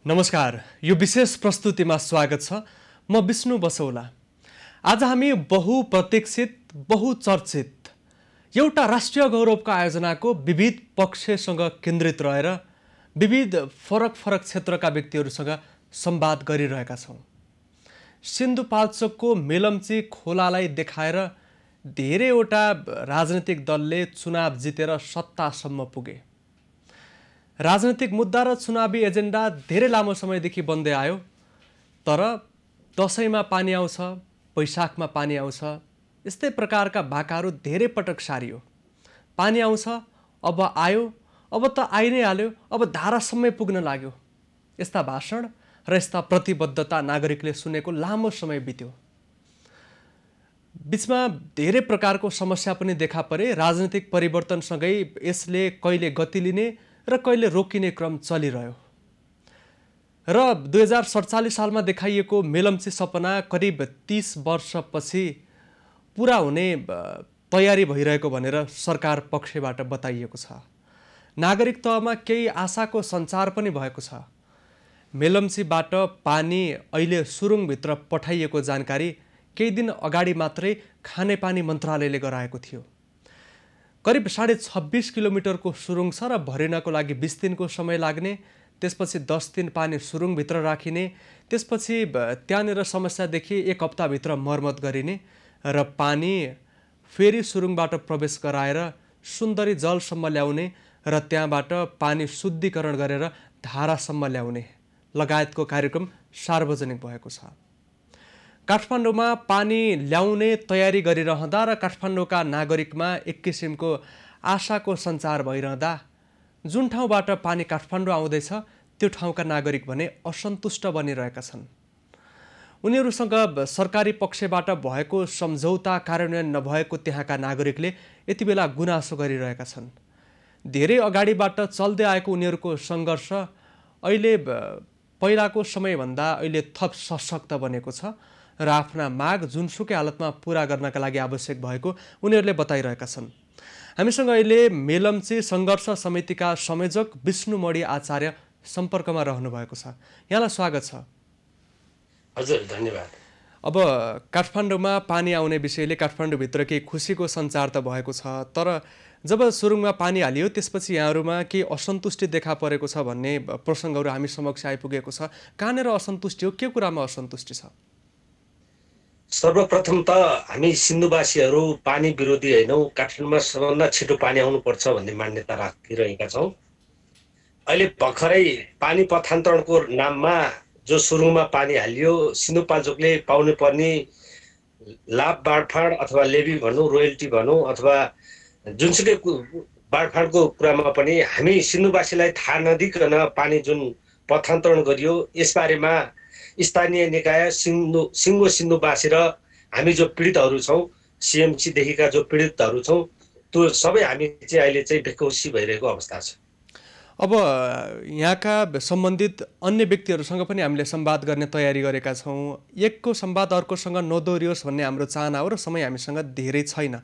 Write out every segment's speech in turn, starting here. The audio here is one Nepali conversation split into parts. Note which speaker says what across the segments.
Speaker 1: नमस्कार, यो विशेष प्रस्तुतिमा स्वागत छ। म विष्णु बसौला। आज हामी बहुप्रतीक्षित, बहुचर्चित एउटा राष्ट्रिय गौरवका आयोजनाको विविध पक्षसँग केन्द्रित रहेर विविध फरक क्षेत्रका व्यक्तिहरूसँग संवाद गरिरहेका छौँ। सिन्धुपाल्चोकको मेलम्ची खोलालाई देखाएर धेरैवटा राजनीतिक दलले चुनाव जितेर सत्तासम्म पुगे। राजनीतिक मुद्दा र चुनावी एजेन्डा धेरै लामो समयदेखि बन्दै आयो, तर दशैंमा पानी आउँछ, वैशाखमा पानी आउँछ, यस्तै प्रकारका भाकाहरू धेरै पटक सारियो। पानी आउँछ, अब आयो, अब त आइ नै हाल्यो, अब धारासम्मै पुग्न लाग्यो। यस्ता भाषण र यस्ता प्रतिबद्धता नागरिकले सुनेको लामो समय बित्यो। बीचमा धेरै प्रकारको समस्या पनि देखा परे। राजनीतिक परिवर्तनसँगै यसले कहिले गति लिने र कहिले रोकिने क्रम चलिरह्यो र 2047 सालमा देखाइएको मेलम्ची सपना करिब 30 वर्षपछि पूरा हुने तयारी भइरहेको भनेर सरकार पक्षबाट बताइएको छ। नागरिक तहमा केही आशाको सञ्चार पनि भएको छ। मेलम्चीबाट पानी अहिले सुरुङभित्र पठाइएको जानकारी केही दिन अगाडि मात्रै खानेपानी मन्त्रालयले गराएको थियो। करिब 26.5 किलोमिटरको सुरुङ छ र भरिनको लागि 20 दिनको समय लाग्ने, त्यसपछि 10 दिन पानी सुरुङभित्र राखिने, त्यसपछि त्यहाँनिर समस्यादेखि 1 हप्ताभित्र मर्मत गरिने र पानी फेरि सुरुङबाट प्रवेश गराएर सुन्दरी जलसम्म ल्याउने र त्यहाँबाट पानी शुद्धिकरण गरेर धारासम्म ल्याउने लगायतको कार्यक्रम सार्वजनिक भएको छ। काठमाडौँमा पानी ल्याउने तयारी गरिरहँदा र काठमाडौँका नागरिकमा एक किसिमको आशाको सञ्चार भइरहँदा जुन ठाउँबाट पानी काठमाडौँ आउँदैछ त्यो ठाउँका नागरिक भने असन्तुष्ट बनिरहेका छन्। उनीहरूसँग सरकारी पक्षबाट भएको सम्झौता कार्यान्वयन नभएको त्यहाँका नागरिकले यति बेला गुनासो गरिरहेका छन्। धेरै अगाडिबाट चल्दै आएको उनीहरूको सङ्घर्ष अहिले पहिलाको समयभन्दा अहिले थप सशक्त बनेको छ र आफ्ना माग जुनसुकै हालतमा पूरा गर्नका लागि आवश्यक भएको उनीहरूले बताइरहेका छन्। हामीसँग अहिले मेलम्ची सङ्घर्ष समितिका संयोजक विष्णु मणि आचार्य सम्पर्कमा रहनु भएको छ। यहाँलाई स्वागत छ।
Speaker 2: हजुर, धन्यवाद।
Speaker 1: अब काठमाडौँमा पानी आउने विषयले काठमाडौँभित्र केही खुसीको सञ्चार त भएको छ, तर जब सुरुङमा पानी हालियो त्यसपछि यहाँहरूमा केही असन्तुष्टि देखा परेको छ भन्ने प्रसङ्गहरू हामी समक्ष आइपुगेको छ। कहाँनिर असन्तुष्टि हो, के कुरामा असन्तुष्टि छ?
Speaker 2: सर्वप्रथम त हामी सिन्धुवासीहरू पानी विरोधी होइनौँ। काठमाडौँमा सबभन्दा छिटो पानी आउनुपर्छ भन्ने मान्यता राखिरहेका छौँ। अहिले भर्खरै पानी पथान्तरणको नाममा जो सुरुङमा पानी हालियो, सिन्धुपाल्चोकले पाउनु पर्ने लाभ बाँडफाँड अथवा लेभी भनौँ, रोयल्टी भनौँ, अथवा जुनसुकै बाँडफाँडको कुरामा पनि हामी सिन्धुवासीलाई थाहा नदिकन पानी जुन पथान्तरण गरियो यसबारेमा स्थानीय निकाय सिङ्गो सिन्धुवासी र हामी जो पीडितहरू छौँ, सिएमसीदेखिका जो पीडितहरू छौँ, त्यो सबै हामी चाहिँ अहिले चाहिँ बेखुसी भइरहेको अवस्था छ।
Speaker 1: अब यहाँका सम्बन्धित अन्य व्यक्तिहरूसँग पनि हामीले संवाद गर्ने तयारी गरेका छौँ। एकको संवाद अर्कोसँग नदोहोरियोस् भन्ने हाम्रो चाहना हो र समय हामीसँग धेरै छैन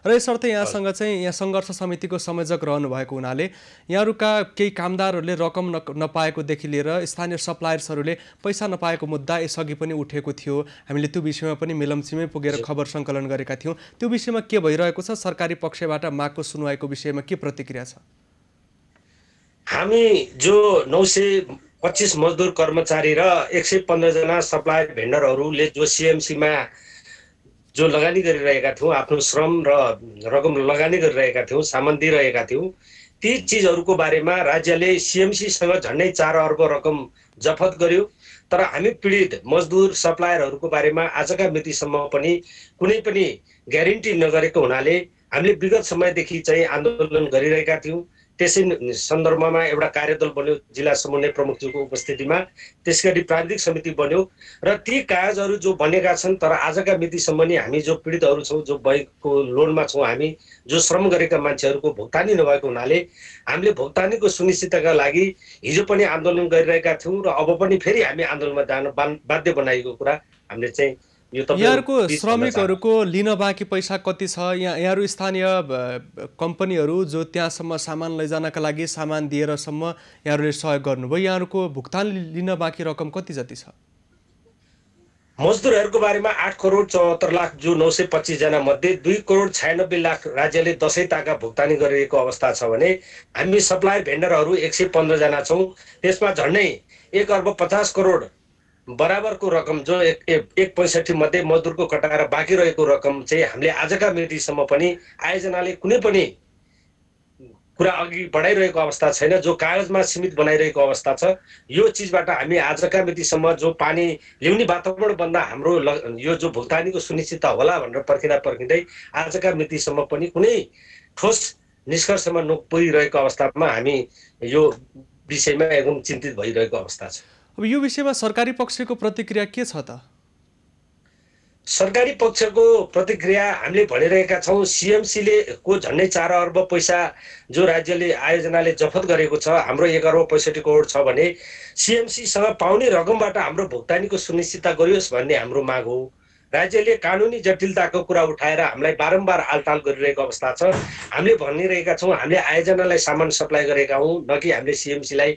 Speaker 1: र यसर्थ यहाँसँग चाहिँ यहाँ सङ्घर्ष समितिको संयोजक रहनु भएको हुनाले यहाँहरूका केही कामदारहरूले रकम नपाएकोदेखि लिएर स्थानीय सप्लायर्सहरूले पैसा नपाएको मुद्दा यसअघि पनि उठेको थियो। हामीले त्यो विषयमा पनि मेलम्चीमै पुगेर खबर सङ्कलन गरेका थियौँ। त्यो विषयमा के भइरहेको छ? सरकारी पक्षबाट मागको सुनवाईको विषयमा के प्रतिक्रिया छ?
Speaker 2: हामी जो 925 मजदुर कर्मचारी र 115 जना सप्लायर भेन्डरहरूले जो सिएमसीमा जो लगानी गरिरहेका थियौँ, आफ्नो श्रम र रकम लगानी गरिरहेका थियौँ, सामान दिइरहेका थियौँ, ती चिजहरूको बारेमा राज्यले सिएमसीसँग झन्डै 4 अर्ब रकम जफत गर्यो। तर हामी पीडित मजदुर सप्लायरहरूको बारेमा आजका मितिसम्म पनि कुनै पनि ग्यारेन्टी नगरेको हुनाले हामीले विगत समयदेखि चाहिँ आन्दोलन गरिरहेका थियौँ। त्यसै सन्दर्भमा एउटा कार्यदल बन्यो जिल्ला समन्वय प्रमुखज्यूको उपस्थितिमा, त्यसगरी प्रान्तिक समिति बन्यो र ती कागजहरू जो बनेका छन्, तर आजका मितिसम्म नि हामी जो पीडितहरू छौँ, जो बैंकको लोनमा छौँ, हामी जो श्रम गरेका मान्छेहरूको भुक्तानी नभएको हुनाले हामीले भुक्तानीको सुनिश्चितताका लागि हिजो पनि आन्दोलन गरिरहेका थियौँ र अब पनि फेरि हामी आन्दोलनमा जान बाध्य बनाइएको कुरा हामीले चाहिँ यो तपाईहरु
Speaker 1: यहाँहरुको
Speaker 2: प्लिज भन्न चाहन्छु।
Speaker 1: श्रमिकहरुको लिन बाँकी पैसा कति छ? यहाँहरु स्थानीय कम्पनीहरु जो त्यहाँसम्म सामान लैजानका लागि सामान दिएरसम्म यहाँहरुले सहयोग गर्नुभयो, यहाँहरुको भुक्तान लिन बाँकी रकम कति जति छ?
Speaker 2: मजदुरहरूको बारेमा 8 करोड 74 लाख जो 925 जना मध्ये 2 करोड 96 लाख राज्यले दशैं ताका भुक्तानी गरिरहेको अवस्था छ भने हामी सप्लायर भेन्डरहरू 115 जना छौं। त्यसमा झन्डै 1 अर्ब 50 करोड बराबरको रकम जो 1.65 मध्ये मजदुरको कटाएर बाँकी रहेको रकम चाहिँ हामीले आजका मितिसम्म पनि आयोजनाले कुनै पनि कुरा अघि बढाइरहेको अवस्था छैन, जो कागजमा सीमित बनाइरहेको अवस्था छ। यो चीजबाट हामी आजका मितिसम्म जो पानी ल्याउने वातावरण बन्दा हाम्रो यो जो भुक्तानीको सुनिश्चितता होला भनेर पर्खिँदै आजका मितिसम्म पनि कुनै ठोस निष्कर्षमा नपुगिरहेको अवस्थामा हामी यो विषयमा एकदम चिन्तित भइरहेको अवस्था छ।
Speaker 1: अब यो विषयमा सरकारी पक्षको प्रतिक्रिया के छ त?
Speaker 2: सरकारी पक्षको प्रतिक्रिया हामीले भनिरहेका छौं। सीएमसीले को झन्डै 4 अर्ब पैसा जो राज्यले आयोजनाले जफत गरेको छ, हाम्रो 1 अर्ब 65 करोड छ भने सीएमसी सँग पाउने रकमबाट हाम्रो भुक्तानीको सुनिश्चितता गरियोस् भन्ने हाम्रो माग हो। राज्यले कानुनी जटिलताको कुरा उठाएर हामीलाई बारम्बार आलटाल गरिरहेको अवस्था छ। हामीले भनिरहेका छौं हामीले आयोजनालाई सामान सप्लाई गरेका हौं, न कि हामीले सीएमसीलाई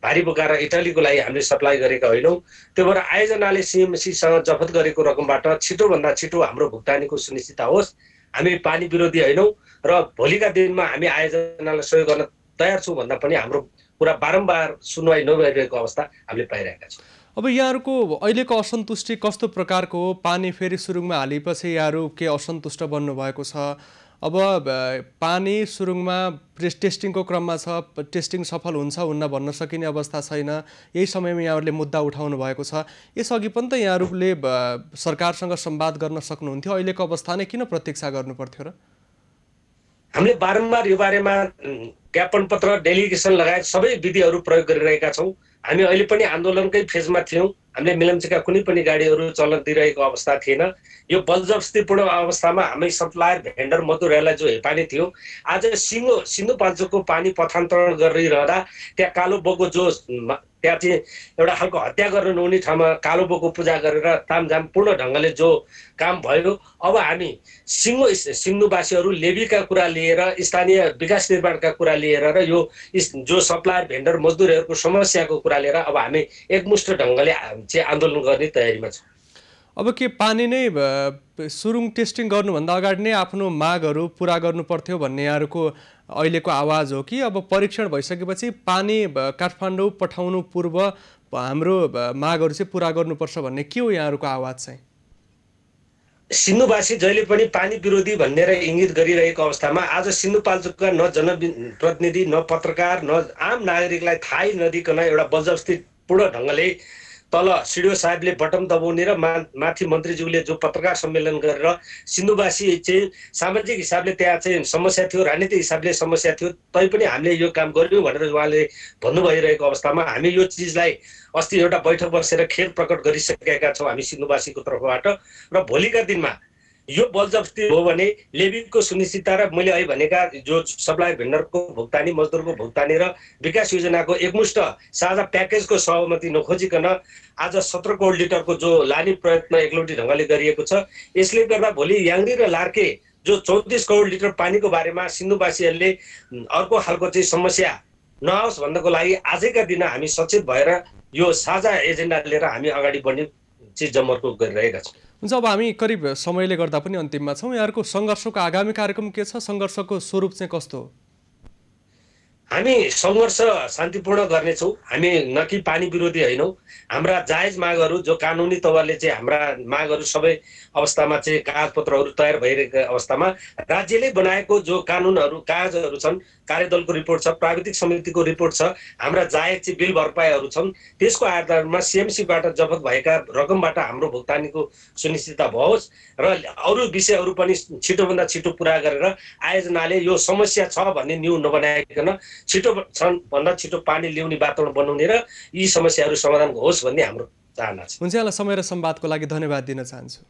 Speaker 2: भारी बोकाएर इटालीको लागि हामीले सप्लाई गरेका होइनौं। त्यो भएर आयोजनाले सीएमसी सँग जफत गरेको रकमबाट छिटोभन्दा छिटो हाम्रो भुक्तानीको सुनिश्चितता होस्। हामी पानी विरोधी होइनौं र भोलिका दिनमा हामी आयोजनालाई सहयोग गर्न तयार छौं भन्दा पनि हाम्रो कुरा बारम्बार सुनवाई नभइरहेको अवस्था हामीले पाइरहेका छौं।
Speaker 1: अब यहाँहरुको अहिलेको असन्तुष्टि कस्तो प्रकारको हो? पानी फेरि सुरुङमा हालेपछि यहाँहरु के असन्तुष्ट बन्नु भएको छ? अब पानी सुरुङमा टेस्टिङको क्रममा छ, टेस्टिङ सफल हुन्छ हुन्न भन्न सकिने अवस्था छैन। यही समयमा यहाँहरुले मुद्दा उठाउनु भएको छ। यसअघि पनि त यहाँहरुले सरकारसँग संवाद गर्न सक्नुहुन्थ्यो, अहिलेको अवस्था नै किन प्रतीक्षा गर्नु पर्थ्यो र?
Speaker 2: हामीले बारम्बार यो बारेमा ज्ञापन पत्र, डेलिगेसन लगायत सबै विधिहरू प्रयोग गरिरहेका छौं। हामी अहिले पनि आन्दोलनकै फेजमा थियौं। हामीले मिलम्चीका कुनै पनि गाडीहरू चल्न दिइरहेको अवस्था थिएन। यो बलजबस्तीपूर्ण अवस्थामा हामी सप्लायर भेन्डर मजदुरहरूलाई जो हेपानी थियो, आज सिन्धुपाल्चोकको पानी पथान्तरण गरिरहँदा त्यहाँ कालो बोको जो त्यहाँ चाहिँ एउटा खालको हत्या गर्न नहुने ठाउँमा कालो बोको पूजा गरेर तामझाम पूर्ण ढंगले जो काम भयो। अब हामी सिन्धुवासीहरू लेबीका कुरा लिएर, स्थानीय विकास निर्माणका कुरा लिएर र यो जो सप्लायर भेन्डर मजदुरहरूको समस्याको कुरा लिएर अब हामी एकमुष्ट ढंगले चाहिँ आन्दोलन गर्ने तयारीमा छौं।
Speaker 1: अब के पानी नै सुरुङ टेस्टिङ गर्नुभन्दा अगाडि नै आफ्नो मागहरू पूरा गर्नु पर्थ्यो भन्ने यहाँहरुको अहिलेको आवाज हो कि अब परीक्षण भइसकेपछि पानी काठमाडौँ पठाउनु पूर्व हाम्रो मागहरू चाहिँ पूरा गर्नुपर्छ भन्ने के हो यहाँहरुको आवाज चाहिँ?
Speaker 2: सिन्धुवासी जहिले पनि पानी विरोधी भनेर इंगित गरिरहेको अवस्थामा आज सिन्धुपाल्चोकका न जनप्रतिनिधि, न पत्रकार, न आम नागरिकलाई थाहै नदिकन एउटा बलजबस्तीपूर्ण ढंगले तल सिडिओ साहेबले बटम दबाउने र माथि मन्त्रीज्यूले जो पत्रकार सम्मेलन गरेर सिन्धुवासी चाहिँ सामाजिक हिसाबले त्यहाँ चाहिँ समस्या थियो, राजनीतिक हिसाबले समस्या थियो, तैपनि हामीले यो काम गर्यौं भनेर उहाँले भन्नु भइरहेको अवस्थामा हामी यो चीजलाई अस्ति एउटा बैठक बसेर खेद प्रकट गरिसकेका छौं हामी सिन्धुवासीको तर्फबाट। र भोलिका दिनमा यो बलजबस्ती हो भने लेबीको सुनिश्चितता र मैले अहिले भनेका जो सप्लायर भेन्डरको भुक्तानी, मजदुरको भुक्तानी र विकास योजनाको एकमुष्ट साझा प्याकेजको सहमति नखोजिकन आज 17 करोड लिटरको जो लाने प्रयत्न एकलौटी ढंगले गरिएको छ। यसले गर्दा भोलि याङ्दी र लार्के जो 34 करोड लिटर पानीको बारेमा सिन्धुवासीहरूले अर्को खालको चाहिँ समस्या नआओस् भन्नको लागि आजैका दिन हामी सचेत भएर यो साझा एजेन्डा लिएर हामी अगाडि बढ्ने चाहिँ जमर्को गरिरहेका छौं।
Speaker 1: हुन्छ, अब हामी करिब समयले गर्दा पनि अन्तिममा छौं। यहाँहरुको संघर्षको आगामी कार्यक्रम के छ? संघर्षको स्वरूप चाहिँ कस्तो हो?
Speaker 2: हामी संघर्ष शान्तिपूर्ण गर्नेछौँ। हामी न कि पानी विरोधी होइनौँ। हाम्रा जायज मागहरू जो कानुनी तवरले चाहिँ हाम्रा मागहरू सबै अवस्थामा चाहिँ कागजपत्रहरू तयार भइरहेको अवस्थामा राज्यले बनाएको जो कानुनहरू कागजहरू छन्, कार्यदलको रिपोर्ट छ, प्राविधिक समितिको रिपोर्ट छ, हाम्रा जायज चाहिँ बिल भरपाईहरू छन्, त्यसको आधारमा सीएमसीबाट जफत भएका रकमबाट हाम्रो भुक्तानीको सुनिश्चितता होस् र अरू विषयहरू पनि छिटोभन्दा छिटो पूरा गरेर आयोजनाले यो समस्या छ भन्ने न्यू नबनाइकन छिटो भन्दा छिटो पानी ल्याउने वातावरण बनाउने र यी समस्याहरू समाधान होस् भन्ने हाम्रो चाहना छ।
Speaker 1: हुन्छ, यहाँलाई समय र संवादको लागि धन्यवाद दिन चाहन्छु।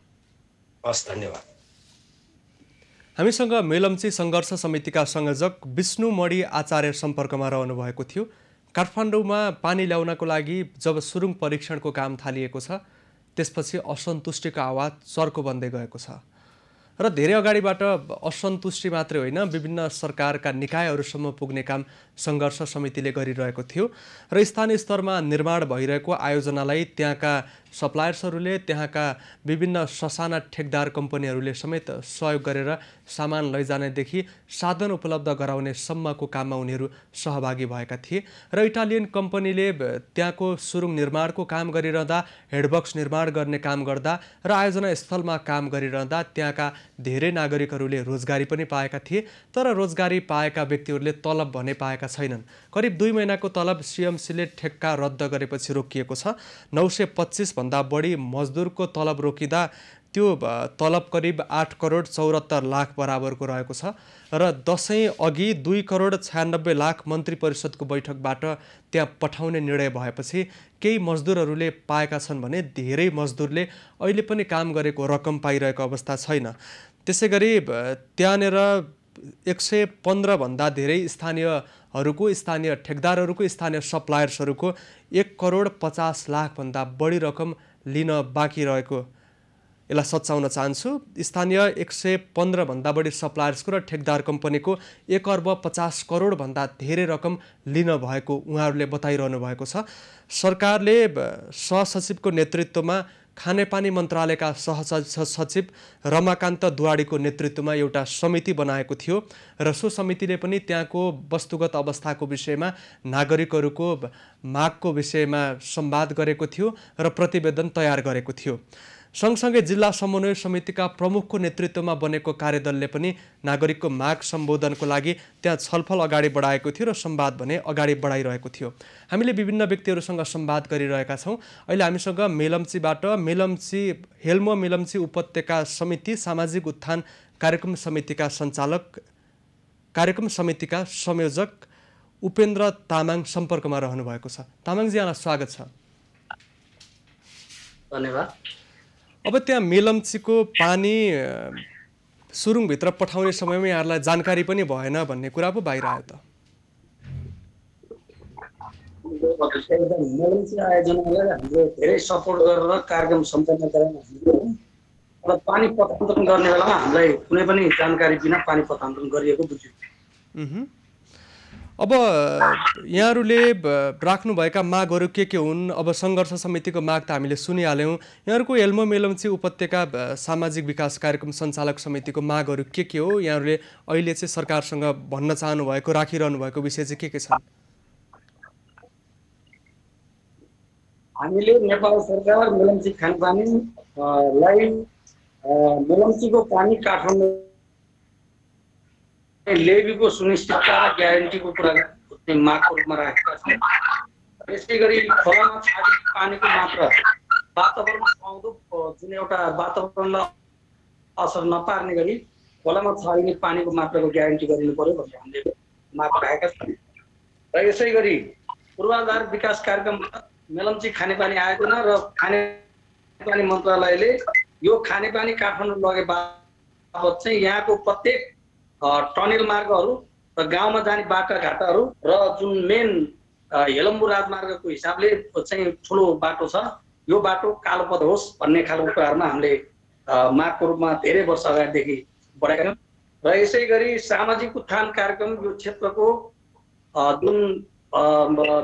Speaker 2: हस्, धन्यवाद।
Speaker 1: हामीसँग मेलम्ची संघर्ष समितिका संयोजक विष्णु मणि आचार्य सम्पर्कमा रहनु भएको थियो। काठमाडौँमा पानी ल्याउनको लागि जब सुरुङ परीक्षणको काम थालिएको छ त्यसपछि असन्तुष्टिको आवाज चर्को बन्दै गएको छ र धेरै अगाडिबाट असन्तुष्टि मात्रै होइन विभिन्न सरकारका निकायहरूसम्म पुग्ने काम सङ्घर्ष समितिले गरिरहेको थियो र स्थानीय स्तरमा निर्माण भइरहेको आयोजनालाई त्यहाँका सप्लायर्सहरूले त्यहाँका विभिन्न ससाना ठेकदार कम्पनीहरूले समेत सहयोग गरेर सामान लैजानेदेखि साधन उपलब्ध गराउने सम्मको काममा उनीहरू सहभागी भएका थिए र इटालियन कम्पनीले त्यहाँको सुरुङ निर्माणको काम गरिरहँदा हेडबक्स निर्माण गर्ने काम गर्दा र आयोजना स्थलमा काम गरिरहँदा त्यहाँका धेरै नागरिकहरूले रोजगारी पनि पाएका थिए तर रोजगारी पाएका व्यक्तिहरूले तलब भने पाएका छैनन्। करिब 2 महिनाको तलब सिएमसीले ठेक्का रद्द गरेपछि रोकिएको छ। 925 भन्दा बढी मजदुरको तलब रोकिँदा त्यो तलब करिब 8 करोड 74 लाख बराबरको रहेको छ र दशैं अघि 2 करोड 96 लाख मन्त्री परिषदको बैठकबाट त्यहाँ पठाउने निर्णय भएपछि केही मजदुरहरूले पाएका छन् भने धेरै मजदुरले अहिले पनि काम गरेको रकम पाइरहेको अवस्था छैन। त्यसैगरी त्यहाँनेर 115 भन्दा धेरै स्थानीय ठेकदारहरूको स्थानीय सप्लायर्सहरूको 1 करोड 50 लाख भन्दा बढी रकम लिन बाँकी रहेको यसलाई सच्याउन चाहन्छु। स्थानीय 115 भन्दा बढी सप्लायर्सको र ठेकदार कम्पनीको 1 अर्ब 50 करोड भन्दा धेरै रकम लिन भएको उहाँहरूले बताइरहनु भएको छ। सरकारले सहसचिवको नेतृत्वमा खानेपानी मन्त्रालयका सहसचिव रमाकान्त दुवाडीको नेतृत्वमा एउटा समिति बनाएको थियो र सो समितिले पनि त्यहाँको वस्तुगत अवस्थाको विषयमा नागरिकहरूको मागको विषयमा संवाद गरेको थियो र प्रतिवेदन तयार गरेको थियो। सँगसँगै जिल्ला समन्वय समितिका प्रमुखको नेतृत्वमा बनेको कार्यदलले पनि नागरिकको माग सम्बोधनको लागि त्यहाँ छलफल अगाडि बढाएको थियो र संवाद भने अगाडि बढाइरहेको थियो। हामीले विभिन्न व्यक्तिहरूसँग संवाद गरिरहेका छौँ। अहिले हामीसँग हेल्मो मेलम्ची उपत्यका समिति सामाजिक उत्थान कार्यक्रम समितिका सञ्चालक कार्यक्रम समितिका संयोजक उपेन्द्र तामाङ सम्पर्कमा रहनु भएको छ। तामाङजी, यहाँलाई स्वागत छ।
Speaker 3: धन्यवाद।
Speaker 1: अब त्यहाँ मेलम्चीको पानी सुरुङभित्र पठाउने समयमा यहाँहरूलाई जानकारी पनि भएन भन्ने कुरा पो बाहिर आयो त।
Speaker 3: मेलम्ची आयोजनालाई हामीले धेरै सपोर्ट गरेर कार्यक्रम सम्पन्न गराउन र पानी पठान्तरण गर्ने बेलामा हामीलाई कुनै पनि जानकारी बिना पानी पठान्तरण गरिएको बुझ्यौँ।
Speaker 1: अब यहाँहरूले राख्नुभएका मागहरू के हुन्? अब सङ्घर्ष समितिको माग त हामीले सुनिहाल्यौँ। यहाँहरूको हेल्मो मेलम्ची उपत्यका सामाजिक विकास कार्यक्रम सञ्चालक समितिको मागहरू के हो? यहाँहरूले अहिले चाहिँ सरकारसँग भन्न चाहनु भएको राखिरहनु भएको विषय चाहिँ के छन्?
Speaker 3: हामीले नेपाल सरकार मेलम्ची खानेपानीलाई मेलम्चीको पानी काठमाडौँ लेबीको सुनिश्चितता र ग्यारेन्टीको कुरा मागको रूपमा राखेका छौँ। यसै गरी खोलामा छाडिने पानीको मात्रा वातावरणमा सुहाउँदो जुन एउटा वातावरणलाई असर नपार्ने गरी खोलामा छाडिने पानीको मात्राको ग्यारेन्टी गरिनु पर्यो भन्ने हामीले माग राखेका छौँ। र यसै गरी पूर्वाधार विकास कार्यक्रम मेलम्ची खानेपानी आयोजना र खानेपानी मन्त्रालयले यो खानेपानी काठमाडौँ लगे बापत चाहिँ यहाँको प्रत्येक टनेल मार्गहरू र गाउँमा जाने बाटाघाटाहरू र जुन मेन हेलम्बु राजमार्गको हिसाबले चाहिँ ठुलो बाटो छ, यो बाटो कालोपद होस् भन्ने खालको कुराहरूमा हामीले मागको रूपमा धेरै वर्ष अगाडिदेखि बढाएका छौँ। र यसै गरी सामाजिक उत्थान कार्यक्रम यो क्षेत्रको जुन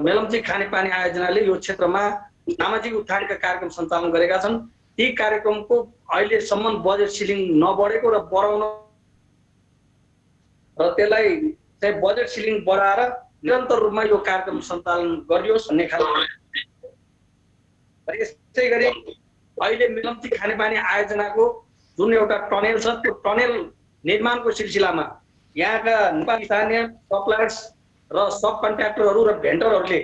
Speaker 3: मेलम्ची खानेपानी आयोजनाले यो क्षेत्रमा सामाजिक उत्थानका कार्यक्रम सञ्चालन गरेका छन्। ती कार्यक्रमको अहिलेसम्म बजेट सिलिङ नबढेको र बढाउन र त्यसलाई चाहिँ बजेट सिलिङ बढाएर निरन्तर रूपमा यो कार्यक्रम सञ्चालन गरियोस् भन्ने खालको। यसै गरी अहिले मेलम्ची खानेपानी आयोजनाको जुन एउटा टनेल छ, त्यो टनेल निर्माणको सिलसिलामा यहाँका नेपाली स्थानीय सप्लायर्स र सब कन्ट्र्याक्टरहरू र भेन्डरहरूले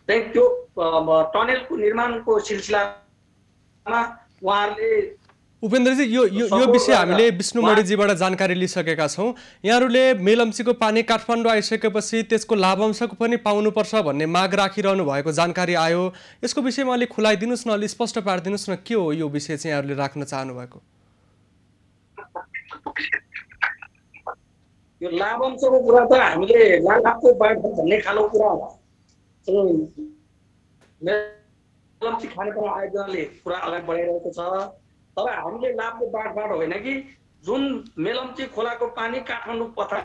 Speaker 3: चाहिँ त्यो टनेलको निर्माणको सिलसिलामा उहाँहरूले
Speaker 1: उपेन्द्रजी यो विषय हामीले विष्णु मणिजीबाट जानकारी लिइसकेका छौँ। यहाँहरूले मेलम्चीको पानी काठमाडौँ आइसकेपछि त्यसको लाभांशको पनि पाउनुपर्छ भन्ने माग राखिरहनु भएको जानकारी आयो। यसको विषयमा अलिक खुलाइदिनुहोस् न, अलिक स्पष्ट पारिदिनुहोस् न, के हो यो विषय चाहिँ यहाँहरूले राख्न चाहनु भएको?
Speaker 3: यो लाभांशको कुरा त हामीले लाभको बाँड्छ भन्ने खालको कुरा मेलम्ची खानेपानी आयोजनाले कुरा अगाडि बढाइरहेको छ। तर हामीले लाभको बाटबाट होइन कि जुन मेलम्ची खोलाको पानी काठमाडौँ पथा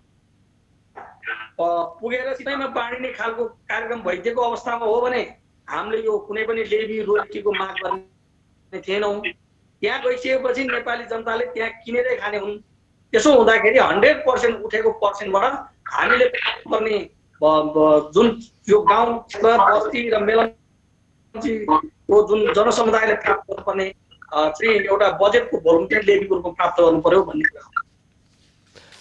Speaker 3: पुगेर सिधैमा बाँडिने खालको कार्यक्रम भइदिएको अवस्थामा हो भने हामीले यो कुनै पनि लेबी रोयल्टीको माग गर्ने थिएनौँ। त्यहाँ गइसकेपछि नेपाली जनताले त्यहाँ किनेरै खाने हुन्। त्यसो हुँदाखेरि 100% उठेको पर्सेन्टबाट हामीले पर्ने जुन यो गाउँ बस्ती र मेलम्चीको जुन जनसमुदायले प्राप्त गर्नुपर्ने चाहिँ एउटा बजेटको भोल्युम चाहिँ लेबीको रूपमा प्राप्त गर्नु पर्यो भन्ने कुरा हो।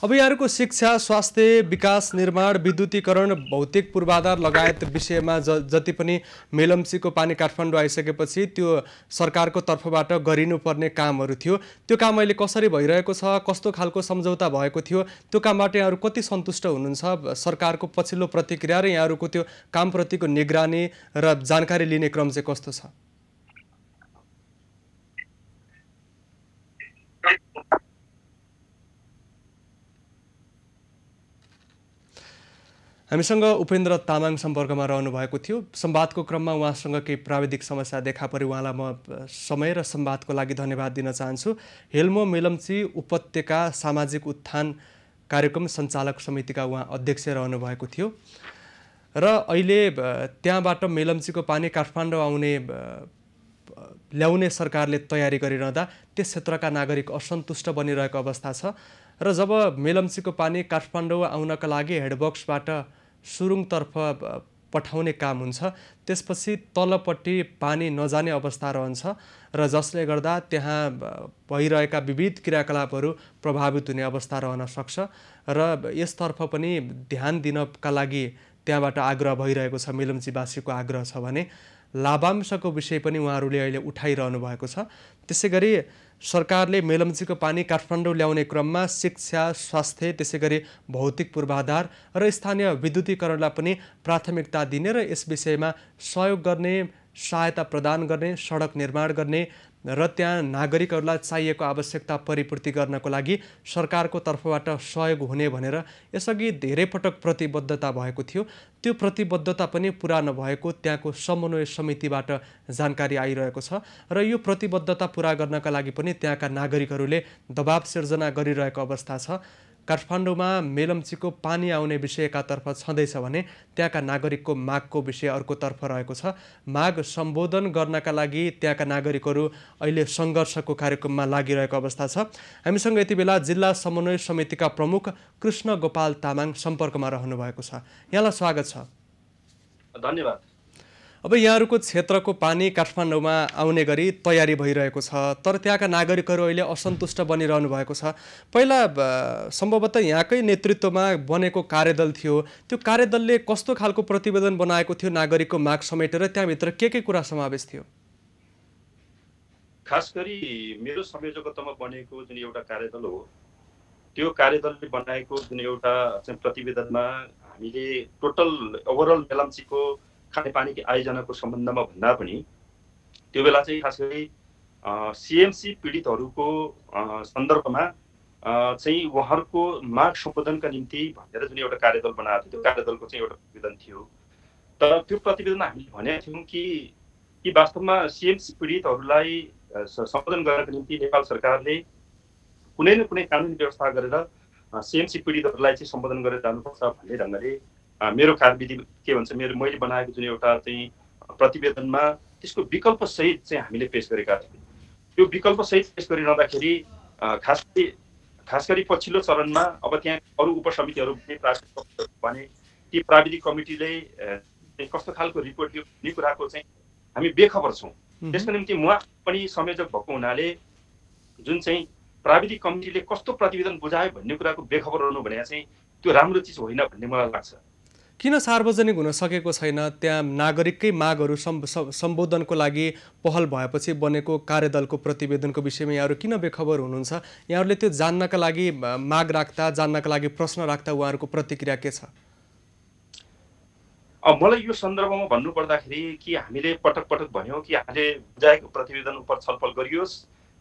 Speaker 1: अब यहाँहरूको शिक्षा, स्वास्थ्य, विकास, निर्माण, विद्युतीकरण, भौतिक पूर्वाधार लगायत विषयमा जति पनि मेलम्चीको पानी काठमाडौँ आइसकेपछि त्यो सरकारको तर्फबाट गरिनुपर्ने कामहरू थियो, त्यो काम अहिले कसरी भइरहेको छ, कस्तो खालको सम्झौता भएको थियो, त्यो कामबाट यहाँहरू कति सन्तुष्ट हुनुहुन्छ? सरकारको पछिल्लो प्रतिक्रिया र यहाँहरूको त्यो कामप्रतिको निगरानी र जानकारी लिने क्रम चाहिँ कस्तो छ? हामीसँग उपेन्द्र तामाङ सम्पर्कमा रहनु भएको थियो। संवादको क्रममा उहाँसँग केही प्राविधिक समस्या देखा परे उहाँलाई म समय र संवादको लागि धन्यवाद दिन चाहन्छु। हेल्मो मेलम्ची उपत्यका सामाजिक उत्थान कार्यक्रम सञ्चालक समितिका उहाँ अध्यक्ष रहनु भएको थियो र अहिले त्यहाँबाट मेलम्चीको पानी काठमाडौँ ल्याउने सरकारले तयारी गरिरहँदा त्यस क्षेत्रका नागरिक असन्तुष्ट बनिरहेको अवस्था छ र जब मेलम्चीको पानी काठमाडौँ आउनका लागि हेडबक्सबाट सुरुङतर्फ पठाउने काम हुन्छ, त्यसपछि तलपट्टि पानी नजाने अवस्था रहन्छ र जसले गर्दा त्यहाँ भइरहेका विविध क्रियाकलापहरू प्रभावित हुने अवस्था रहन सक्छ र यसतर्फ पनि ध्यान दिनका लागि त्यहाँबाट आग्रह भइरहेको छ। मेलम्चीवासीको आग्रह छ भने लाभांशको विषय पनि उहाँहरूले अहिले उठाइरहनु भएको छ। त्यसै गरी सरकारले मेलम्चीको पानी काठमाडौँ ल्याउने क्रममा शिक्षा, स्वास्थ्य, त्यसै गरी भौतिक पूर्वाधार र स्थानीय विद्युतीकरणलाई पनि प्राथमिकता दिने र यस विषयमा सहयोग गर्ने, सहायता प्रदान गर्ने, सडक निर्माण गर्ने र त्यहाँ नागरिकहरूलाई चाहिएको आवश्यकता परिपूर्ति गर्नको लागि सरकारको तर्फबाट सहयोग हुने भनेर यसअघि धेरै पटक प्रतिबद्धता भएको थियो। त्यो प्रतिबद्धता पनि पुरा नभएको त्यहाँको समन्वय समितिबाट जानकारी आइरहेको छ र यो प्रतिबद्धता पुरा गर्नका लागि पनि त्यहाँका नागरिकहरूले दबाब सिर्जना गरिरहेको अवस्था छ। काठमाडौँमा मेलम्चीको पानी आउने विषय एकातर्फ छँदैछ भने त्यहाँका नागरिकको मागको विषय अर्कोतर्फ रहेको छ। माग सम्बोधन गर्नका लागि त्यहाँका नागरिकहरू अहिले सङ्घर्षको कार्यक्रममा लागिरहेको अवस्था छ। हामीसँग यति बेला जिल्ला समन्वय समितिका प्रमुख कृष्ण गोपाल तामाङ सम्पर्कमा रहनु भएको छ। यहाँलाई स्वागत छ।
Speaker 4: धन्यवाद।
Speaker 1: अब यहाँहरूको क्षेत्रको पानी काठमाडौँमा आउने गरी तयारी भइरहेको छ, तर त्यहाँका नागरिकहरू अहिले असन्तुष्ट बनिरहनु भएको छ। पहिला सम्भवतः यहाँकै नेतृत्वमा बनेको कार्यदल थियो, त्यो कार्यदलले कस्तो खालको प्रतिवेदन बनाएको थियो नागरिकको माग समेटेर? त्यहाँभित्र के कुरा समावेश थियो?
Speaker 4: खास गरी मेरो संयोजकत्वमा बनेको जुन एउटा कार्यदल हो, त्यो कार्यदलले बनाएको जुन एउटा प्रतिवेदनमा हामीले टोटल ओभरअल मेलम्चीको खानेपानीको आयोजनाको सम्बन्धमा भन्दा पनि त्यो बेला चाहिँ खास गरी सीएमसी पीडितहरूको सन्दर्भमा चाहिँ उहाँहरूको माग सम्बोधनका निम्ति भनेर जुन एउटा कार्यदल बनाएको थियो, त्यो कार्यदलको चाहिँ एउटा प्रतिवेदन थियो। तर त्यो प्रतिवेदनमा हामीले भनेका थियौँ कि वास्तवमा सीएमसी पीडितहरूलाई सम्बोधन गर्नको निम्ति नेपाल सरकारले कुनै न कुनै कानुनी व्यवस्था गरेर सीएमसी पीडितहरूलाई चाहिँ सम्बोधन गरेर जानुपर्छ भन्ने ढङ्गले मेरो कार्यविधि के भन्छ, मैले बनाएको जुन एउटा चाहिँ प्रतिवेदनमा त्यसको विकल्प सहित चाहिँ हामीले पेश गरेका थियौँ। त्यो विकल्प सहित पेश गरिरहँदाखेरि खास गरी पछिल्लो चरणमा अब त्यहाँ अरू उपसमितिहरू भने ती प्राविधिक कमिटीले कस्तो खालको रिपोर्ट दियो भन्ने कुराको चाहिँ हामी बेखबर छौँ। त्यसको निम्ति म पनि संयोजक भएको हुनाले जुन चाहिँ प्राविधिक कमिटीले कस्तो प्रतिवेदन बुझायो भन्ने कुराको बेखबर रहनु भने चाहिँ त्यो राम्रो चिज होइन भन्ने मलाई लाग्छ।
Speaker 1: किन सार्वजनिक हुन सकेको छैन? त्यहाँ नागरिककै मागहरू सम्बोधनको लागि पहल भएपछि बनेको कार्यदलको प्रतिवेदनको विषयमा यहाँहरू किन बेखबर हुनुहुन्छ? यहाँहरूले त्यो जान्नका लागि माग राख्दा, जान्नका लागि प्रश्न राख्दा उहाँहरूको प्रतिक्रिया के छ?
Speaker 4: मलाई यो सन्दर्भमा भन्नुपर्दाखेरि कि हामीले पटक पटक भन्यौँ कि हामीले बुझाएको प्रतिवेदन उप छलफल गरियोस्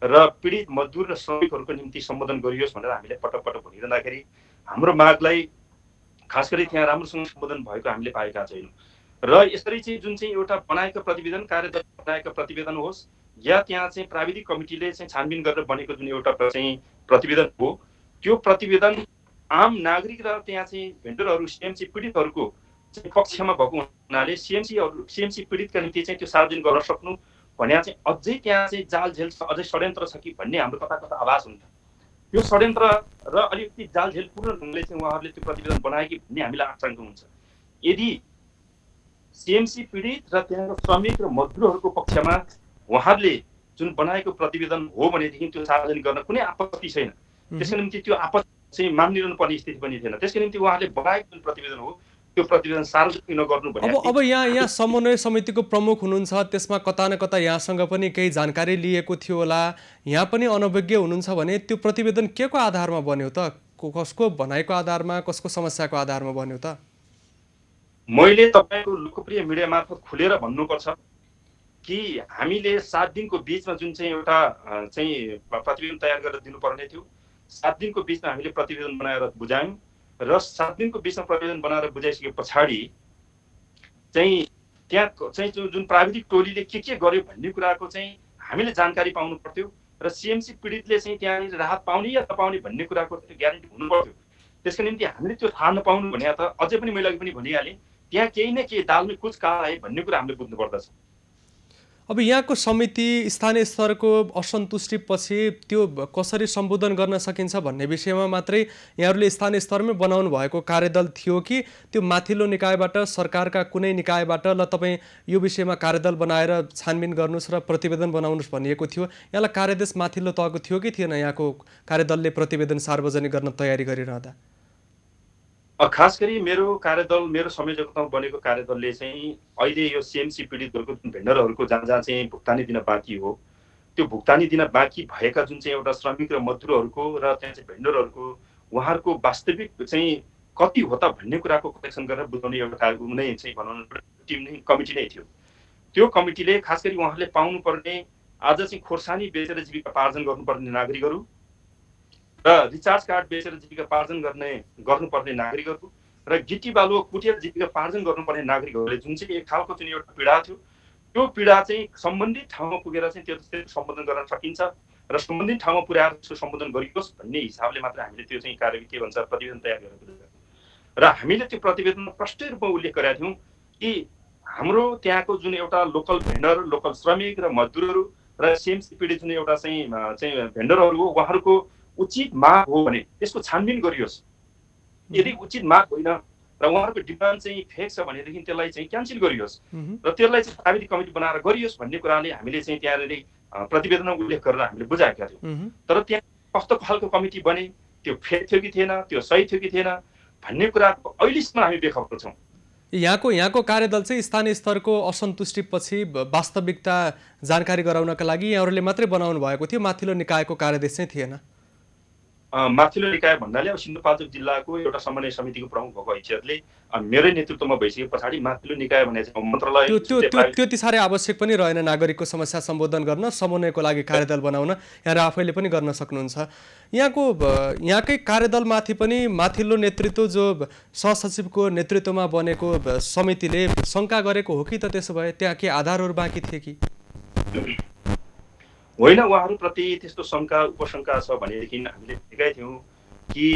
Speaker 4: र पीडित मजदुर र श्रमिकहरूको निम्ति सम्बोधन गरियोस् भनेर हामीले पटक पटक भनिरहँदाखेरि हाम्रो मागलाई खास गरी त्यहाँ राम्रोसँग सम्बोधन भएको हामीले पाएका छैनौँ। र यसरी चाहिँ जुन चाहिँ एउटा बनाएको प्रतिवेदन कार्यदल बनाएको प्रतिवेदन होस् या त्यहाँ चाहिँ प्राविधिक कमिटीले चाहिँ छानबिन गरेर बनेको जुन एउटा चाहिँ प्रतिवेदन हो, त्यो प्रतिवेदन आम नागरिक र त्यहाँ चाहिँ भेन्डरहरू सीएमसी पीडितहरूको चाहिँ पक्षमा भएको हुनाले सीएमसी पीडितका निम्ति चाहिँ त्यो सार्वजनिक गर्न सक्नु भने चाहिँ अझै त्यहाँ चाहिँ जालझेल छ, अझै षड्यन्त्र छ कि भन्ने हाम्रो कता कता आवाज हुन्छ। त्यो षड्यन्त्र र अलिकति जालझेलपूर्ण ढङ्गले चाहिँ उहाँहरूले त्यो प्रतिवेदन बनाए कि भन्ने हामीलाई आशंका हुन्छ। यदि सीएमसी पीडित र त्यहाँको श्रमिक र मजदुरहरूको पक्षमा उहाँहरूले जुन बनाएको प्रतिवेदन हो भनेदेखि त्यो सार्वजनिक गर्न कुनै आपत्ति छैन। त्यसको निम्ति त्यो आपत्ति चाहिँ मानिरहनु पर्ने स्थिति पनि थिएन। त्यसको निम्ति उहाँहरूले बनाएको जुन प्रतिवेदन हो त्यो प्रतिवेदन सार्वजनिक नगर्नु भने
Speaker 1: अब यहाँ समन्वय समितिको प्रमुख हुनुहुन्छ, त्यसमा कता न कता यहाँसँग पनि केही जानकारी लिएको थियो होला, यहाँ पनि अनभिज्ञ हुनुहुन्छ भने त्यो प्रतिवेदन के को आधारमा बन्यो त? कसको भनाइको आधारमा, कसको समस्याको आधारमा बन्यो त?
Speaker 4: मैले तपाईँको लोकप्रिय मिडिया मार्फत खुलेर भन्नुपर्छ कि हामीले 7 दिनको बीचमा जुन चाहिँ एउटा चाहिँ प्रतिवेदन तयार गरेर दिनुपर्ने थियो, 7 दिनको बीचमा हामीले प्रतिवेदन बनाएर बुझायौँ र 7 दिनको बीचमा प्रतिवेदन बनाएर बुझाइसके पछाडि चाहिँ त्यहाँ चाहिँ जुन प्राविधिक टोलीले के गर्यो भन्ने कुराको चाहिँ हामीले जानकारी पाउनु पर्थ्यो र सीएमसी पीडितले चाहिँ त्यहाँनिर राहत पाउने या नपाउने भन्ने कुराको ग्यारेन्टी हुनु पर्थ्यो। त्यसको निम्ति हामीले त्यो थाहा नपाउनु भने त अझै पनि मैले अघि पनि भनिहालेँ, त्यहाँ केही न केही दालमै कुछ काला है भन्ने कुरा हामीले बुझ्नु पर्दछ।
Speaker 1: अब यहाँको समिति स्थानीय स्तरको असन्तुष्टिपछि त्यो कसरी सम्बोधन गर्न सकिन्छ भन्ने विषयमा मात्रै यहाँहरूले स्थानीय स्तरमै बनाउनु भएको कार्यदल थियो कि त्यो माथिल्लो निकायबाट, सरकारका कुनै निकायबाट ल तपाईँ यो विषयमा कार्यदल बनाएर छानबिन गर्नुहोस् र प्रतिवेदन बनाउनुहोस् भनिएको थियो? यहाँलाई कार्यदेश माथिल्लो तहको थियो कि थिएन यहाँको कार्यदलले प्रतिवेदन सार्वजनिक गर्न तयारी गरिरहँदा?
Speaker 4: खास गरी मेरो कार्यदल, मेरो संयोजकतामा बनेको कार्यदलले चाहिँ अहिले यो सीएमसी पीडितहरूको जुन भेन्डरहरूको जहाँ चाहिँ भुक्तानी दिन बाँकी हो, त्यो भुक्तानी दिन बाँकी भएका जुन चाहिँ एउटा श्रमिक र मजदुरहरूको र त्यहाँ चाहिँ भेन्डरहरूको उहाँहरूको वास्तविक चाहिँ कति हो त भन्ने कुराको कलेक्सन गरेर बुझाउने एउटा कुनै चाहिँ भनौँ टिम नै, कमिटी नै थियो। त्यो कमिटीले खास गरी उहाँहरूले पाउनुपर्ने आज चाहिँ खोर्सानी बेचेर जीविका पार्जन गर्नुपर्ने नागरिकहरू र रिचार्ज कार्ड बेचेर जीविका पार्जन गर्नुपर्ने नागरिकहरू र गिटी बालुवा कुटेर जीविका पार्जन गर्नुपर्ने नागरिकहरूले जुन चाहिँ एक खालको जुन एउटा पीडा थियो, त्यो पीडा चाहिँ सम्बन्धित ठाउँमा पुगेर चाहिँ त्यो सम्बोधन गर्न सकिन्छ र सम्बन्धित ठाउँमा पुर्याएर त्यसको सम्बोधन गरियोस् भन्ने हिसाबले मात्र हामीले त्यो चाहिँ कार्य के भन्छ प्रतिवेदन तयार गरेको र हामीले त्यो प्रतिवेदनमा प्रष्ट रूपमा उल्लेख गरेका थियौँ कि हाम्रो त्यहाँको जुन एउटा लोकल भेन्डर, लोकल श्रमिक र मजदुरहरू र सीएमसी पीडित जुन एउटा चाहिँ भेन्डरहरू हो, उहाँहरूको उचित माग हो भने त्यसको छानबिन गरियोस्। यदि उचित माग होइन र उहाँहरूको डिमान्ड चाहिँ फेक छ भनेदेखि त्यसलाई चाहिँ क्यान्सल गरियोस् र त्यसलाई चाहिँ प्राविधिक कमिटी बनाएर गरियोस् भन्ने कुराले हामीले चाहिँ त्यहाँनिर प्रतिवेदनमा उल्लेख गरेर हामीले बुझाएका थियौँ। तर त्यहाँ कस्तो खालको कमिटी बने, त्यो फेक थियो कि थिएन, त्यो सही थियो कि थिएन भन्ने कुराको अहिलेसम्म हामी बेखबर छौँ।
Speaker 1: यहाँको कार्यदल चाहिँ स्थानीय स्तरको असन्तुष्टिपछि वास्तविकता जानकारी गराउनका लागि यहाँहरूले मात्रै बनाउनु भएको थियो, माथिल्लो निकायको कार्यदेश चाहिँ थिएन?
Speaker 4: माथिल्लो निकाय भन्नाले अब सिन्धुपाल्चोक जिल्लाको एउटा समन्वय समितिको प्रमुख भएको हैसियतले मेरै नेतृत्वमा भइसके पछाडि माथिल्लो निकाय भने चाहिँ मन्त्रालय
Speaker 1: त्यो त्यति साह्रै आवश्यक पनि रहेन नागरिकको समस्या सम्बोधन गर्न, समन्वयको लागि कार्यदल बनाउन यहाँ आफैले पनि गर्न सक्नुहुन्छ। यहाँकै कार्यदलमाथि पनि माथिल्लो नेतृत्व जो सहसचिवको नेतृत्वमा बनेको समितिले शङ्का गरेको हो कि त? त्यसो भए त्यहाँ के आधारहरू बाँकी थिए कि?
Speaker 4: होइन, उहाँहरूप्रति त्यस्तो शङ्का उपशङ्का छ भनेदेखि हामीले देखेका थियौँ कि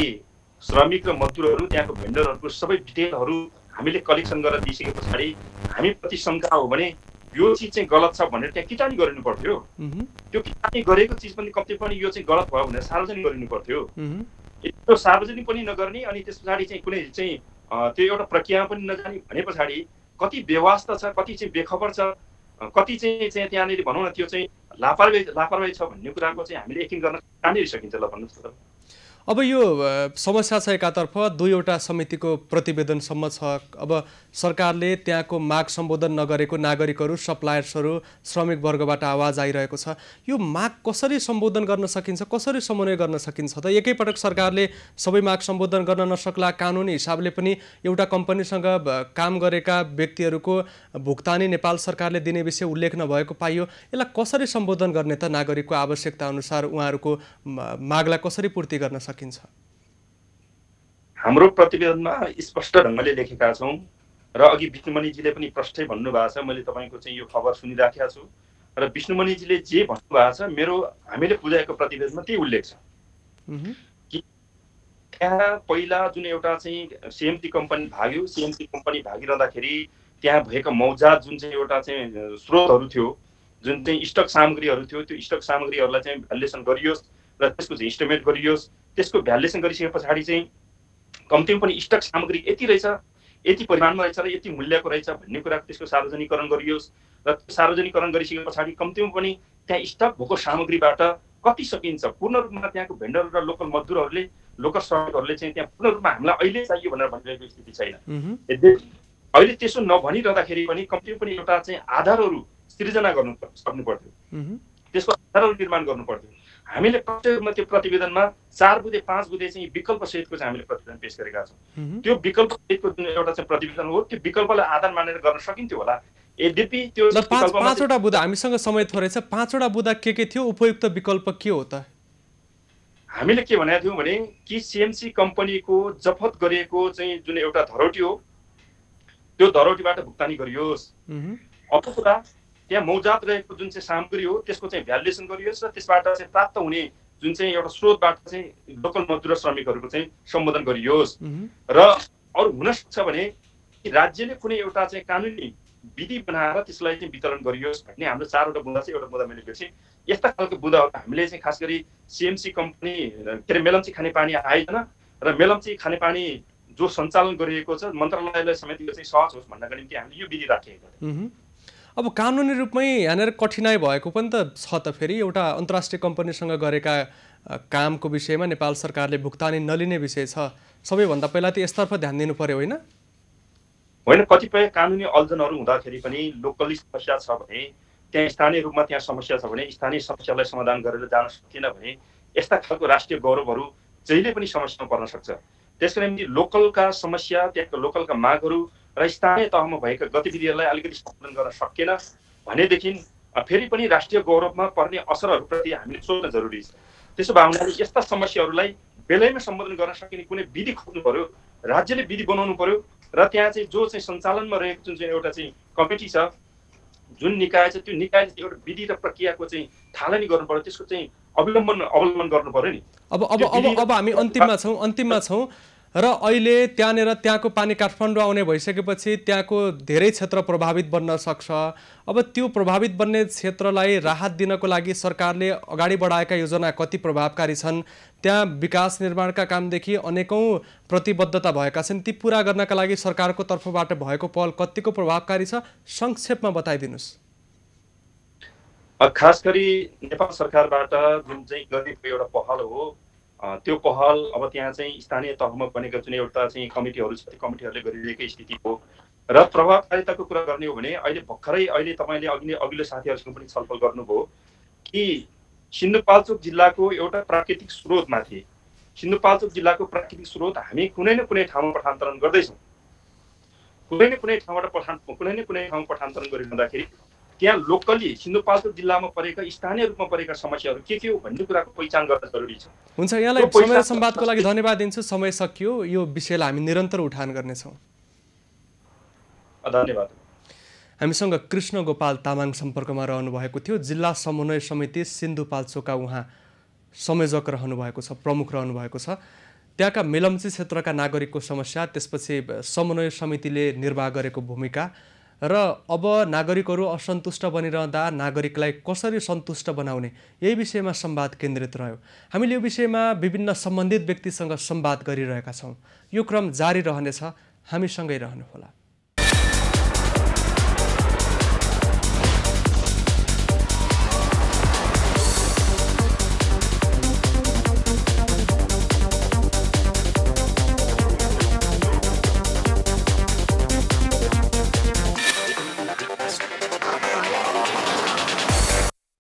Speaker 4: श्रमिक र मजदुरहरू, त्यहाँको भेन्डरहरूको सबै डिटेलहरू हामीले कलेक्सन गरेर दिइसके पछाडि हामीप्रति शङ्का हो भने यो चिज चाहिँ गलत छ भनेर त्यहाँ किटानी गरिनु पर्थ्यो। त्यो किटानी गरेको चिज पनि कति पनि यो चाहिँ गलत भयो भनेर सार्वजनिक गरिनु पर्थ्यो। त्यो सार्वजनिक पनि नगर्ने अनि त्यस पछाडि चाहिँ कुनै चाहिँ त्यो एउटा प्रक्रिया पनि नजाने भने पछाडि कति बेवास्ता छ, कति चाहिँ बेखबर छ, कति चाहिँ त्यहाँनिर भनौँ न त्यो चाहिँ लापरवाही छ भन्ने कुराको चाहिँ हामीले यकिन गर्न कहाँनिर सकिन्छ ल भन्नुहोस् त?
Speaker 1: अब यो समस्या छ एकातर्फ दुईवटा समितिको प्रतिवेदनसम्म छ। अब सरकारले त्यहाँको माग सम्बोधन नगरेको नागरिकहरू, सप्लायर्सहरू, श्रमिक वर्गबाट आवाज आइरहेको छ। यो माग कसरी सम्बोधन गर्न सकिन्छ, कसरी समन्वय गर्न सकिन्छ त? एकैपटक सरकारले सबै माग सम्बोधन गर्न नसक्ला, कानुनी हिसाबले पनि एउटा कम्पनीसँग काम गरेका व्यक्तिहरूको भुक्तानी नेपाल सरकारले दिने विषय उल्लेख नभएको पाइयो। यसलाई कसरी सम्बोधन गर्ने त? नागरिकको आवश्यकता अनुसार उहाँहरूको मागलाई कसरी पूर्ति गर्न सकिन्छ?
Speaker 4: हाम्रो प्रतिवेदनमा स्पष्ट ढङ्गले लेखेका छौँ र अघि विष्णुमणिजीले पनि प्रष्टै भन्नुभएको छ, मैले तपाईँको चाहिँ यो खबर सुनिराखेको छु र विष्णुमणिजीले जे भन्नुभएको छ हामीले बुझाएको प्रतिवेदनमा त्यही उल्लेख छ कि त्यहाँ पहिला जुन एउटा चाहिँ सिएमसी कम्पनी भाग्यो, सिएमसी कम्पनी भागिरहँदाखेरि त्यहाँ भएका मौजात जुन चाहिँ एउटा चाहिँ स्रोतहरू थियो, जुन चाहिँ स्टक सामग्रीहरू थियो, त्यो स्टक सामग्रीहरूलाई चाहिँ भ्यालुएसन गरियोस् र त्यसको चाहिँ इस्टिमेट गरियोस्। त्यसको भ्यालुएसन गरिसके पछाडि चाहिँ कम्तीमा पनि स्टक सामग्री यति रहेछ, यति परिमाणमा रहेछ र यति मूल्यको रहेछ भन्ने कुरा त्यसको सार्वजनिकरण गरियोस् र त्यो सार्वजनिकरण गरिसके पछाडि कम्तीमा पनि त्यहाँ स्टक भएको सामग्रीबाट कति सकिन्छ पूर्ण रूपमा त्यहाँको भेन्डर र लोकल मजदुरहरूले, लोकल श्रमिकहरूले चाहिँ त्यहाँ पूर्ण रूपमा हामीलाई अहिले चाहियो भनेर भनिरहेको स्थिति छैन। यद्यपि अहिले त्यसो नभनिरहँदाखेरि पनि कम्तीमा पनि एउटा चाहिँ आधारहरू सृजना गर्नु सक्नु पर्थ्यो, त्यसको आधारहरू निर्माण गर्नु पर्थ्यो। हामीले प्रत्येक रूपमा त्यो प्रतिवेदनमा 4 बुँदे 5 बुँदे चाहिँ विकल्प सहितको चाहिँ हामीले प्रतिवेदन पेश गरेका छौँ। त्यो विकल्प सहितको जुन एउटा चाहिँ प्रतिवेदन हो त्यो विकल्पलाई आधार मानेर गर्न सकिन्थ्यो होला। यद्यपि त्यो
Speaker 1: 5वटा बुँदा, हामीसँग समय थोरै छ, 5वटा बुँदा के थियो, उपयुक्त विकल्प के हो त?
Speaker 4: हामीले के भनेका थियौँ भने कि सिएमसी कम्पनीको जफत गरिएको चाहिँ जुन एउटा धरोटी हो त्यो धरोटीबाट भुक्तानी गरियोस्। अर्को कुरा त्यहाँ मौजात रहेको जुन चाहिँ सामग्री हो त्यसको चाहिँ भ्यालुएसन गरियोस् र त्यसबाट चाहिँ प्राप्त हुने जुन चाहिँ एउटा स्रोतबाट चाहिँ लोकल मजदुर र श्रमिकहरूको चाहिँ सम्बोधन गरियोस्। र अरू हुन सक्छ भने राज्यले कुनै एउटा चाहिँ कानुनी विधि बनाएर त्यसलाई चाहिँ वितरण गरियोस् भन्ने हाम्रो 4वटा बुँदा चाहिँ एउटा बुँदा मैले बिर्सेँ। यस्ता खालको बुँदाहरू हामीले चाहिँ खास गरी सिएमसी कम्पनी के अरे मेलम्ची खानेपानी आयोजना र मेलम्ची खानेपानी जो सञ्चालन गरिएको छ मन्त्रालयलाई समेत यो चाहिँ सहज होस् भन्नको निम्ति हामीले यो विधि राखेको छ।
Speaker 1: अब कानुनी रूपमै यहाँनिर कठिनाइ भएको पनि त छ त, फेरि एउटा अन्तर्राष्ट्रिय कम्पनीसँग गरेका कामको विषयमा नेपाल सरकारले भुक्तानी नलिने विषय छ। सबैभन्दा पहिला त यसतर्फ ध्यान दिनु पर्यो होइन?
Speaker 4: होइन, कतिपय कानुनी अल्झनहरू हुँदाखेरि पनि लोकली समस्या छ भने त्यहाँ स्थानीय रूपमा त्यहाँ समस्या छ भने स्थानीय समस्यालाई समाधान गरेर जान सकिएन भने यस्ता खालको राष्ट्रिय गौरवहरू जहिले पनि समस्यामा पर्न सक्छ। त्यसको निम्ति लोकलका समस्या, त्यहाँको लोकलका मागहरू र स्थानीय तहमा भएका गतिविधिहरूलाई अलिकति सम्बोधन गर्न सकिएन भनेदेखि फेरि पनि राष्ट्रिय गौरवमा पर्ने असरहरूप्रति हामीले सोच्न जरुरी छ। त्यसो भए हुनाले यस्ता समस्याहरूलाई बेलैमा सम्बोधन गर्न सकिने कुनै विधि खोज्नु पर्यो, राज्यले विधि बनाउनु पर्यो र त्यहाँ चाहिँ जो चाहिँ सञ्चालनमा रहेको जुन चाहिँ एउटा चाहिँ कमिटी छ, जुन निकाय छ, त्यो निकायले एउटा विधि र प्रक्रियाको चाहिँ थालनी गर्नु पर्यो, त्यसको चाहिँ अवलम्बन गर्नु पर्यो नि।
Speaker 1: अब हामी अन्तिममा छौँ र अहिले त्यहाँको पानी काठमाडौँ आउने भइसकेपछि त्यहाँको धेरै क्षेत्र प्रभावित बन्न सक्छ। अब त्यो प्रभावित बन्ने क्षेत्रलाई राहत दिनको लागि सरकारले अगाडि बढाएका योजना कति प्रभावकारी छन्? त्यहाँ विकास निर्माणका कामदेखि अनेकौं प्रतिबद्धता भएका छन्, ती पूरा गर्नका लागि सरकारको तर्फबाट भएको पहल कतिको प्रभावकारी छ, संक्षेपमा बताइदिनुस्।
Speaker 4: खास गरी नेपाल सरकारबाट जुन चाहिँ गरिएको एउटा पहल हो त्यो पहल अब त्यहाँ चाहिँ स्थानीय तहमा बनेका जुन एउटा चाहिँ कमिटीहरू छ त्यो कमिटीहरूले गरिरहेकै स्थिति हो र प्रभावकारिताको कुरा गर्ने हो भने अहिले भर्खरै तपाईले अघिल्लो साथीहरूसँग पनि छलफल गर्नुभयो कि सिन्धुपाल्चोक जिल्लाको एउटा प्राकृतिक स्रोतमाथि सिन्धुपाल्चोक जिल्लाको प्राकृतिक स्रोत हामी कुनै न कुनै ठाउँमा पठान्तरण गर्दैछौँ। कुनै न कुनै ठाउँमा पठान्तरण गरिरहँदाखेरि त्यहाँ लोकली सिन्धुपाल्चोक जिल्लामा परेका स्थानीय रूपमा परेका समस्याहरू के हो भन्ने कुराको पहिचान गर्न जरुरी छ।
Speaker 1: हुन्छ, यहाँलाई समय संवादको लागि धन्यवाद दिन्छु। समय सकियो, यो विषयलाई हामी निरन्तर उठान गर्नेछौँ।
Speaker 4: धन्यवाद।
Speaker 1: हामीसँग कृष्ण गोपाल तामाङ सम्पर्कमा रहनु भएको थियो। जिल्ला समन्वय समिति सिन्धुपाल्चोकका उहाँ संयोजक रहनु भएको छ, प्रमुख रहनु भएको छ। त्यहाँका मेलम्ची क्षेत्रका नागरिकको समस्या, त्यसपछि समन्वय समितिले निर्वाह गरेको भूमिका र अब नागरिकहरू असन्तुष्ट बनिरहँदा नागरिकलाई कसरी सन्तुष्ट बनाउने, यही विषयमा संवाद केन्द्रित रह्यो। हामीले यो विषयमा विभिन्न सम्बन्धित व्यक्तिसँग संवाद गरिरहेका छौँ। यो क्रम जारी रहनेछ, हामीसँगै रहनुहोला।